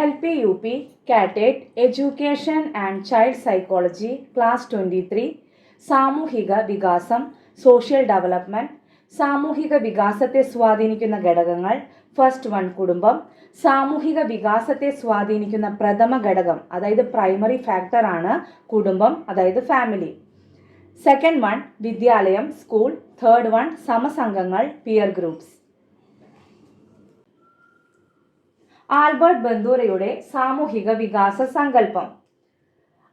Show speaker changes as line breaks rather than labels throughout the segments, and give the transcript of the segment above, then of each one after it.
LP UP കാറ്റേറ്റ് education and child psychology class 23 സാമൂഹിക വികാസം സോഷ്യൽ ഡെവലപ്മെന്റ് സാമൂഹിക വികാസത്തെ സ്വാധീനിക്കുന്ന ഘടകങ്ങൾ ഫസ്റ്റ് വൺ കുടുംബം സാമൂഹിക വികാസത്തെ സ്വാധീനിക്കുന്ന പ്രഥമ ഘടകം അതായത് പ്രൈമറി ഫാക്ടർ ആണ് കുടുംബം അതായത് ഫാമിലി. സെക്കൻഡ് വൺ വിദ്യാലയം സ്കൂൾ. തേർഡ് വൺ സമസംഘങ്ങൾ പിയർ ഗ്രൂപ്പ്സ്. ആൽബർട്ട് ബന്ദൂരയുടെ സാമൂഹിക വികാസ സങ്കല്പം.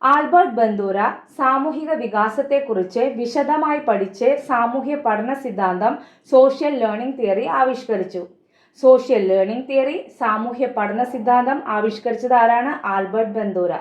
ആൽബർട്ട് ബന്ദൂര സാമൂഹിക വികാസത്തെക്കുറിച്ച് വിശദമായി പഠിച്ച് സാമൂഹ്യ പഠന സിദ്ധാന്തം സോഷ്യൽ ലേണിംഗ് തിയറി ആവിഷ്കരിച്ചു. സോഷ്യൽ ലേണിംഗ് തിയറി സാമൂഹ്യ പഠന സിദ്ധാന്തം ആവിഷ്കരിച്ചത് ആരാണ്? Albert Bandura.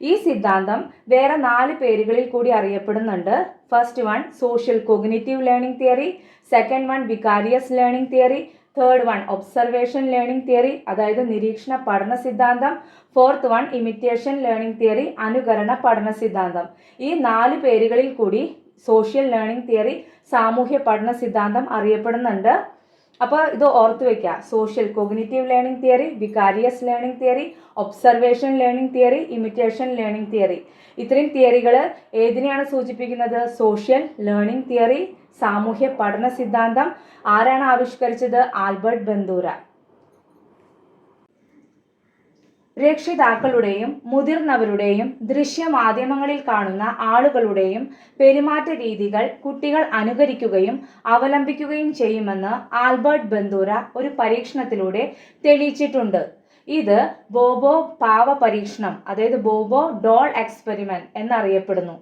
ഈ സിദ്ധാന്തം വേറെ 4 പേരുകളിൽ കൂടി അറിയപ്പെടുന്നുണ്ട്. First one social cognitive learning theory, second one vicarious learning theory, third one observation learning theory അതായത് നിരീക്ഷണ പഠന സിദ്ധാന്തം, fourth one imitation learning theory അനുകരണ പഠന സിദ്ധാന്തം. ഈ 4 പേരുകളിൽ കൂടി സോഷ്യൽ ലേണിംഗ് തിയറി സാമൂഹ്യ പഠന സിദ്ധാന്തം അറിയപ്പെടുന്നുണ്ട്. അപ്പോൾ ഇത് ഓർത്തു വെക്കുക. Social cognitive learning theory, vicarious learning theory, observation learning theory, imitation learning theory. ഇത്രയും തിയറികൾ ഏതിനെയാണ് സൂചിപ്പിക്കുന്നത്? സോഷ്യൽ ലേണിംഗ് തിയറി സാമൂഹ്യ പഠന സിദ്ധാന്തം ആരാണ് ആവിഷ്കരിച്ചത്? ആൽബർട്ട് ബന്ദൂര. രക്ഷിതാക്കളുടെയും മുതിർന്നവരുടെയും ദൃശ്യമാധ്യമങ്ങളിൽ കാണുന്ന ആളുകളുടെയും പെരുമാറ്റ രീതികൾ കുട്ടികൾ അനുകരിക്കുകയും അവലംബിക്കുകയും ചെയ്യുമെന്ന് ആൽബർട്ട് ബന്ദൂര ഒരു പരീക്ഷണത്തിലൂടെ തെളിയിച്ചിട്ടുണ്ട്. ഇത് ബോബോ പാവ പരീക്ഷണം അതായത് ബോബോ ഡോൾ എക്സ്പെരിമെന്റ് എന്നറിയപ്പെടുന്നു.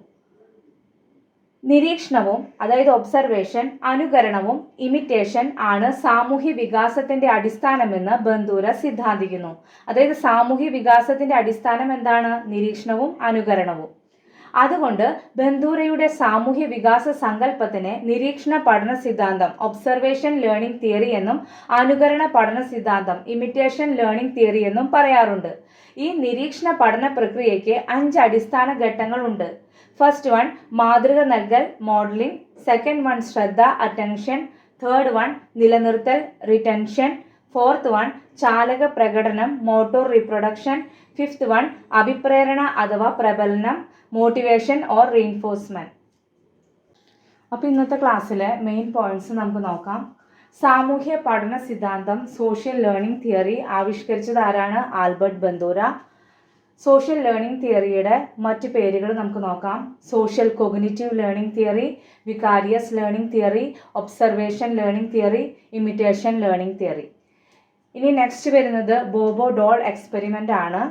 നിരീക്ഷണവും അതായത് ഒബ്സർവേഷൻ, അനുകരണവും ഇമിറ്റേഷൻ ആണ് സാമൂഹ്യ വികാസത്തിന്റെ അടിസ്ഥാനമെന്ന് ബന്ദൂര സിദ്ധാന്തിക്കുന്നു. അതായത് സാമൂഹ്യ വികാസത്തിന്റെ അടിസ്ഥാനം എന്താണ്? നിരീക്ഷണവും അനുകരണവും. അതുകൊണ്ട് ബന്ദൂരയുടെ സാമൂഹ്യ വികാസ സങ്കല്പത്തിന് നിരീക്ഷണ പഠന സിദ്ധാന്തം ഒബ്സർവേഷൻ ലേണിംഗ് തിയറി എന്നും അനുകരണ പഠന സിദ്ധാന്തം ഇമിറ്റേഷൻ ലേണിംഗ് തിയറി എന്നും പറയാറുണ്ട്. ഈ നിരീക്ഷണ പഠന പ്രക്രിയയ്ക്ക് 5 അടിസ്ഥാന ഘട്ടങ്ങളുണ്ട്. ഫസ്റ്റ് വൺ മാതൃക നൽകൽ മോഡലിംഗ്, സെക്കൻഡ് വൺ ശ്രദ്ധ അറ്റൻഷൻ, തേർഡ് വൺ നിലനിർത്തൽ റിറ്റൻഷൻ, ഫോർത്ത് വൺ ചാലക പ്രകടനം മോട്ടോർ റീപ്രൊഡക്ഷൻ, ഫിഫ്ത്ത് വൺ അഭിപ്രേരണ അഥവാ പ്രബലനം മോട്ടിവേഷൻ ഓർ റീഇൻഫോഴ്സ്മെന്റ്. അപ്പോൾ ഇന്നത്തെ ക്ലാസ്സിലെ മെയിൻ പോയിന്റ്സ് നമുക്ക് നോക്കാം. സാമൂഹ്യ പഠന സിദ്ധാന്തം സോഷ്യൽ ലേണിംഗ് തിയറി ആവിഷ്കരിച്ചത് ആരാണ്? ആൽബർട്ട് ബന്ദൂര. സോഷ്യൽ ലേണിംഗ് തിയറിയുടെ മറ്റ് പേരുകൾ നമുക്ക് നോക്കാം. Social cognitive learning theory, vicarious learning theory, observation learning theory, imitation learning theory. ഇനി നെക്സ്റ്റ് വരുന്നത് ബോബോ ഡോൾ എക്സ്പെരിമെൻ്റ് ആണ്.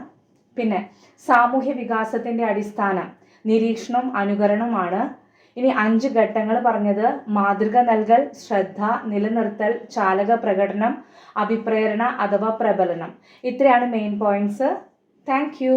പിന്നെ സാമൂഹ്യ വികാസത്തിൻ്റെ അടിസ്ഥാനം നിരീക്ഷണവും അനുകരണവുമാണ്. ഇനി 5 ഘട്ടങ്ങൾ പറഞ്ഞത് മാതൃക നൽകൽ, ശ്രദ്ധ, നിലനിർത്തൽ, ചാലക പ്രകടനം, അഭിപ്രേരണ അഥവാ പ്രബലനം. ഇത്രയാണ് മെയിൻ പോയിന്റ്സ്. Thank you.